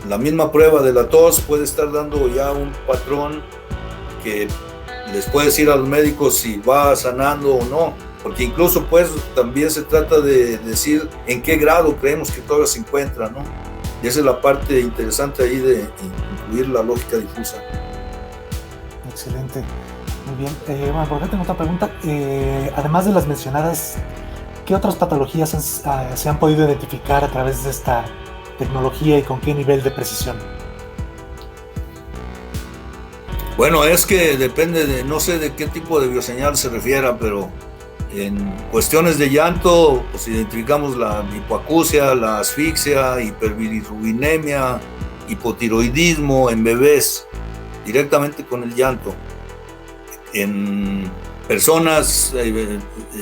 La misma prueba de la tos puede estar dando ya un patrón que les puede decir a los médicos si va sanando o no, porque incluso pues también se trata de decir en qué grado creemos que todavía se encuentra, ¿no? Y esa es la parte interesante ahí de incluir la lógica difusa. Excelente. Muy bien. Bueno, por acá tengo otra pregunta. Además de las mencionadas, ¿qué otras patologías se han podido identificar a través de esta tecnología y con qué nivel de precisión? Bueno, es que depende no sé de qué tipo de bioseñal se refiera, pero en cuestiones de llanto, pues identificamos la hipoacusia, la asfixia, hiperbilirrubinemia, hipotiroidismo en bebés, directamente con el llanto. En personas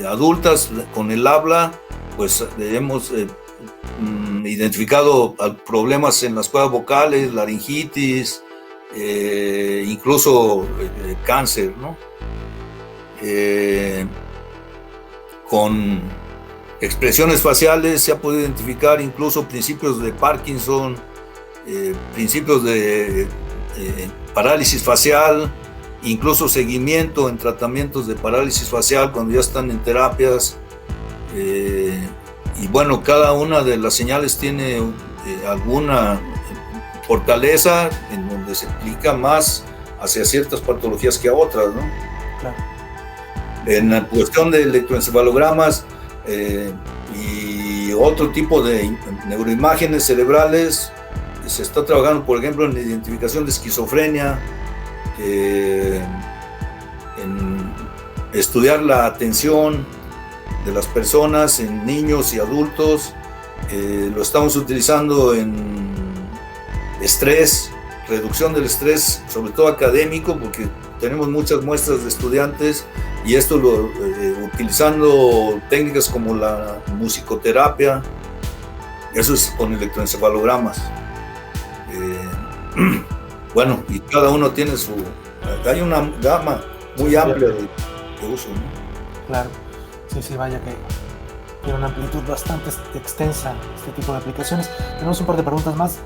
adultas con el habla, pues hemos identificado problemas en las cuerdas vocales, laringitis, incluso cáncer, ¿no? Con expresiones faciales se ha podido identificar incluso principios de Parkinson, principios de parálisis facial, incluso seguimiento en tratamientos de parálisis facial cuando ya están en terapias. Y bueno, cada una de las señales tiene alguna fortaleza en donde se aplica más hacia ciertas patologías que a otras, ¿no? Claro. En la cuestión de electroencefalogramas y otro tipo de neuroimágenes cerebrales, se está trabajando, por ejemplo, en la identificación de esquizofrenia, en estudiar la atención de las personas en niños y adultos. Lo estamos utilizando en estrés, reducción del estrés, sobre todo académico, porque tenemos muchas muestras de estudiantes y esto utilizando técnicas como la musicoterapia. Eso es con electroencefalogramas. Bueno, y cada uno tiene hay una gama muy amplia de uso, ¿no? Claro, sí, vaya que tiene una amplitud bastante extensa este tipo de aplicaciones. Tenemos un par de preguntas más.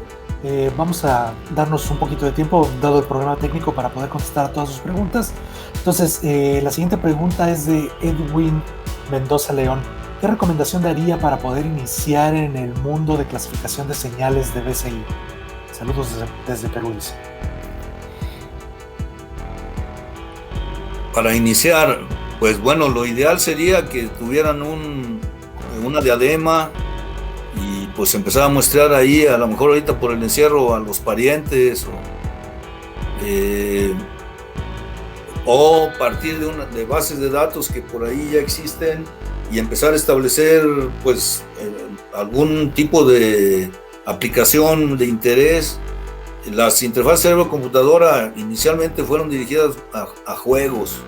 Vamos a darnos un poquito de tiempo, dado el problema técnico, para poder contestar a todas sus preguntas. Entonces, la siguiente pregunta es de Edwin Mendoza León. ¿Qué recomendación daría para poder iniciar en el mundo de clasificación de señales de BCI? Saludos desde Perú, dice. Para iniciar, pues bueno, lo ideal sería que tuvieran una diadema y pues empezar a muestrear ahí, a lo mejor ahorita por el encierro, a los parientes o partir de bases de datos que por ahí ya existen y empezar a establecer pues algún tipo de aplicación de interés. Las interfaces cerebro-computadora inicialmente fueron dirigidas a juegos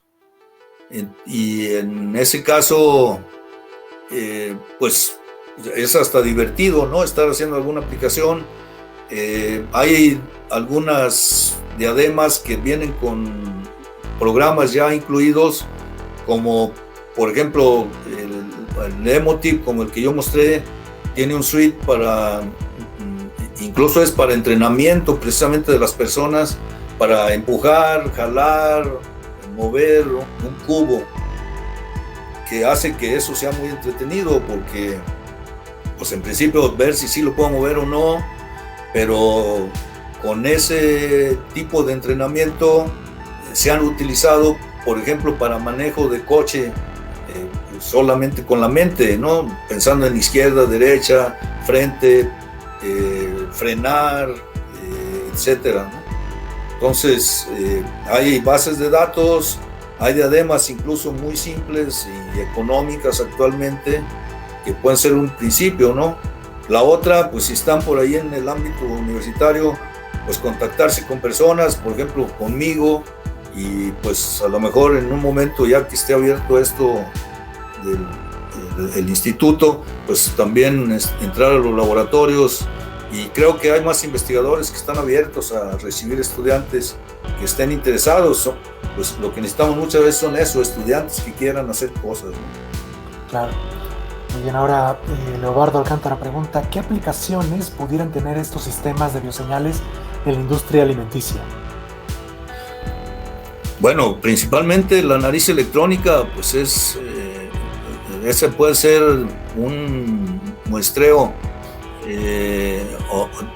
y en ese caso pues es hasta divertido, ¿no? Estar haciendo alguna aplicación. Hay algunas diademas que vienen con programas ya incluidos, como por ejemplo el Emotiv, como el que yo mostré, tiene un suite para, incluso es para entrenamiento precisamente de las personas, para empujar, jalar, mover un cubo, que hace que eso sea muy entretenido, porque pues en principio ver si sí lo puedo mover o no, pero con ese tipo de entrenamiento se han utilizado, por ejemplo, para manejo de coche, solamente con la mente, ¿no? Pensando en izquierda, derecha, frente, frenar, etcétera, ¿no? Entonces, hay bases de datos, hay diademas incluso muy simples y económicas actualmente, que pueden ser un principio, ¿no? La otra, pues si están por ahí en el ámbito universitario, pues contactarse con personas, por ejemplo, conmigo, y pues a lo mejor en un momento ya que esté abierto esto del instituto, pues también entrar a los laboratorios, y creo que hay más investigadores que están abiertos a recibir estudiantes que estén interesados, ¿no? Pues lo que necesitamos muchas veces son eso, estudiantes que quieran hacer cosas, ¿no? Claro. Muy bien, ahora Leobardo Alcántara pregunta, ¿qué aplicaciones pudieran tener estos sistemas de bioseñales en la industria alimenticia? Bueno, principalmente la nariz electrónica, pues ese puede ser un muestreo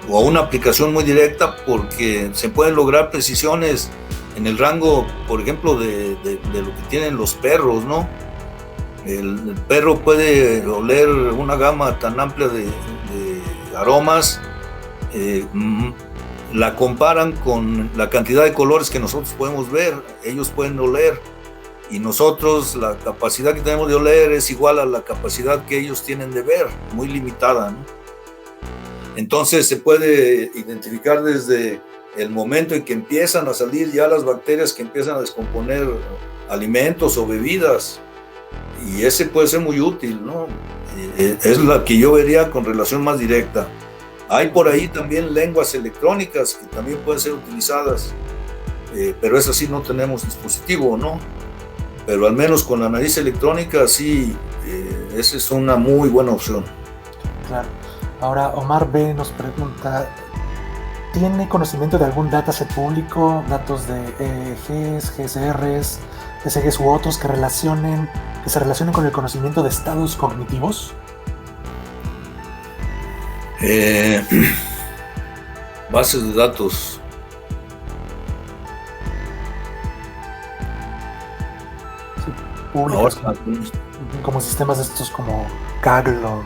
o una aplicación muy directa, porque se pueden lograr precisiones en el rango, por ejemplo, de lo que tienen los perros, ¿no? El perro puede oler una gama tan amplia de aromas, la comparan con la cantidad de colores que nosotros podemos ver, ellos pueden oler, y nosotros la capacidad que tenemos de oler es igual a la capacidad que ellos tienen de ver, muy limitada, ¿no? Entonces se puede identificar desde el momento en que empiezan a salir ya las bacterias que empiezan a descomponer alimentos o bebidas, y ese puede ser muy útil, ¿no? Es la que yo vería con relación más directa. Hay por ahí también lenguas electrónicas que también pueden ser utilizadas, pero esas sí no tenemos dispositivo, ¿no? Pero al menos con la nariz electrónica sí, esa es una muy buena opción. Claro. Ahora Omar B. nos pregunta, ¿tiene conocimiento de algún dataset público, datos de EEGs, GSRs, TCGs u otros que se relacionen con el conocimiento de estados cognitivos? Bases de datos. Sí, públicas. Ahora, como sistemas de estos como Kaggle o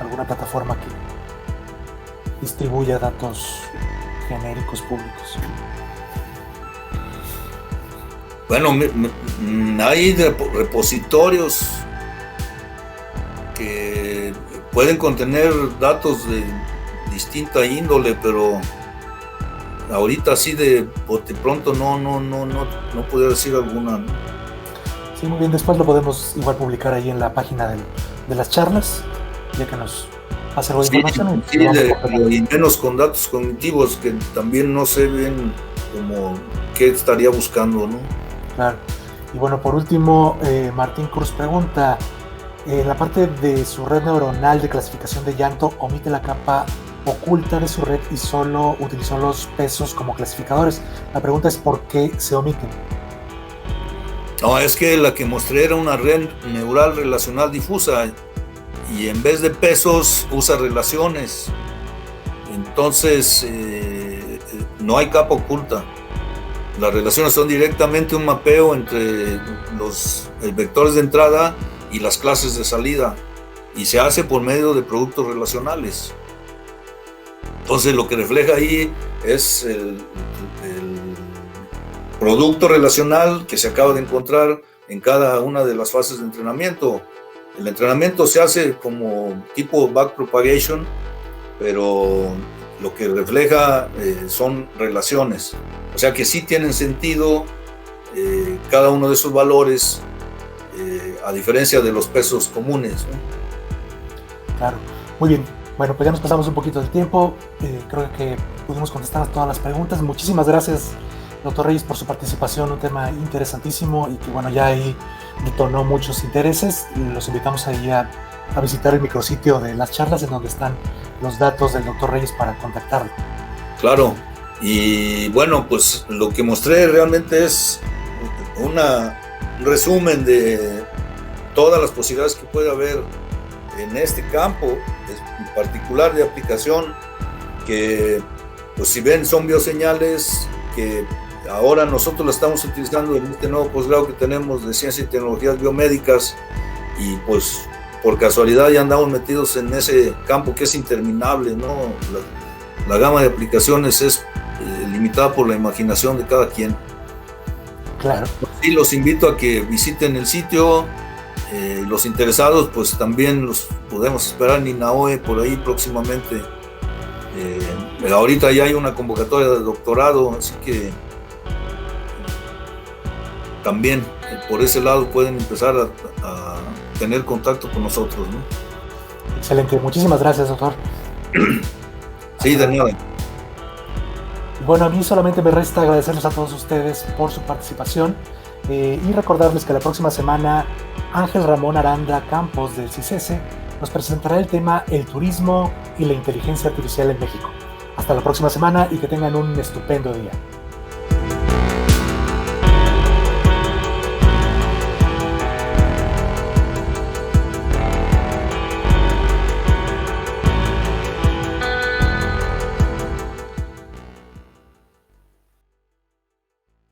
alguna plataforma que distribuya datos genéricos públicos. bueno, hay repositorios que pueden contener datos de distinta índole, pero ahorita así de pronto no puedo decir alguna, ¿no? Sí, muy bien, después lo podemos igual publicar ahí en la página de las charlas, ya que nos hace algo de información. Sí, y menos con datos cognitivos, que también no sé bien como qué estaría buscando, ¿no? Claro. Y bueno, por último, Martín Cruz pregunta, la parte de su red neuronal de clasificación de llanto omite la capa oculta de su red y solo utilizó los pesos como clasificadores. La pregunta es ¿por qué se omiten? No, es que la que mostré era una red neural relacional difusa y en vez de pesos usa relaciones. Entonces no hay capa oculta. Las relaciones son directamente un mapeo entre los vectores de entrada y las clases de salida, y se hace por medio de productos relacionales. Entonces lo que refleja ahí es el producto relacional que se acaba de encontrar en cada una de las fases de entrenamiento. El entrenamiento se hace como tipo backpropagation, pero lo que refleja son relaciones. O sea que sí tienen sentido cada uno de esos valores, a diferencia de los pesos comunes, ¿no? Claro, muy bien. Bueno, pues ya nos pasamos un poquito del tiempo. Creo que pudimos contestar a todas las preguntas. Muchísimas gracias, doctor Reyes, por su participación. Un tema interesantísimo y que, bueno, ya ahí detonó muchos intereses. Los invitamos ahí a visitar el micrositio de las charlas, en donde están los datos del doctor Reyes para contactarlo. Claro, y bueno, pues lo que mostré realmente es un resumen de todas las posibilidades que puede haber en este campo, en particular de aplicación, que pues si ven son bioseñales que ahora nosotros la estamos utilizando en este nuevo posgrado que tenemos de Ciencia y Tecnologías Biomédicas, y pues por casualidad ya andamos metidos en ese campo que es interminable, ¿no? La gama de aplicaciones es limitada por la imaginación de cada quien. Claro. Sí, los invito a que visiten el sitio. Los interesados, pues también los podemos esperar en INAOE por ahí próximamente. Ahorita ya hay una convocatoria de doctorado, así que también por ese lado pueden empezar a tener contacto con nosotros, ¿no? Excelente, muchísimas gracias, doctor. Sí, de nada. Bueno, a mí solamente me resta agradecerles a todos ustedes por su participación y recordarles que la próxima semana Ángel Ramón Aranda Campos del CICESE nos presentará el tema El turismo y la inteligencia artificial en México. Hasta la próxima semana y que tengan un estupendo día.